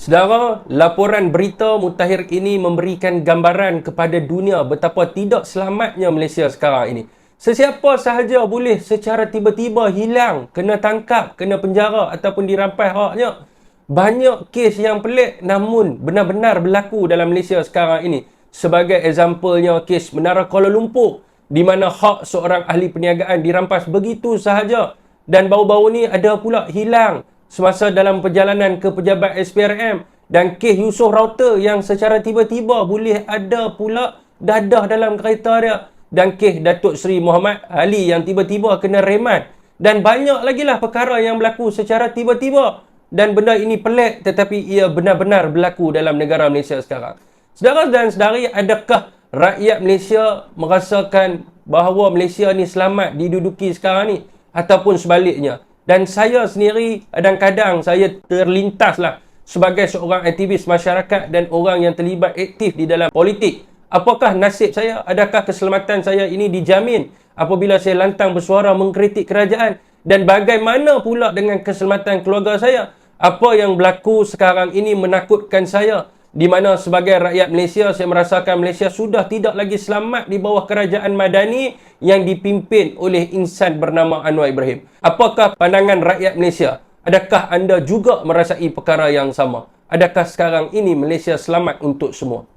Saudara, laporan berita mutakhir ini memberikan gambaran kepada dunia betapa tidak selamatnya Malaysia sekarang ini. Sesiapa sahaja boleh secara tiba-tiba hilang, kena tangkap, kena penjara ataupun dirampas haknya. Banyak kes yang pelik namun benar-benar berlaku dalam Malaysia sekarang ini. Sebagai examplenya kes Menara Kuala Lumpur, di mana hak seorang ahli perniagaan dirampas begitu sahaja. Dan baru-baru ni ada pula hilang semasa dalam perjalanan ke pejabat SPRM, dan kes Yusof Router yang secara tiba-tiba boleh ada pula dadah dalam kereta dia, dan kes Datuk Seri Muhammad Ali yang tiba-tiba kena remat, dan banyak lagi lah perkara yang berlaku secara tiba-tiba, dan benda ini pelik tetapi ia benar-benar berlaku dalam negara Malaysia sekarang. Saudara dan saudari, adakah rakyat Malaysia merasakan bahawa Malaysia ni selamat diduduki sekarang ni, ataupun sebaliknya? Dan saya sendiri kadang-kadang saya terlintaslah sebagai seorang aktivis masyarakat dan orang yang terlibat aktif di dalam politik. Apakah nasib saya? Adakah keselamatan saya ini dijamin apabila saya lantang bersuara mengkritik kerajaan? Dan bagaimana pula dengan keselamatan keluarga saya? Apa yang berlaku sekarang ini menakutkan saya, di mana sebagai rakyat Malaysia saya merasakan Malaysia sudah tidak lagi selamat di bawah kerajaan Madani yang dipimpin oleh insan bernama Anwar Ibrahim. Apakah pandangan rakyat Malaysia? Adakah anda juga merasai perkara yang sama? Adakah sekarang ini Malaysia selamat untuk semua?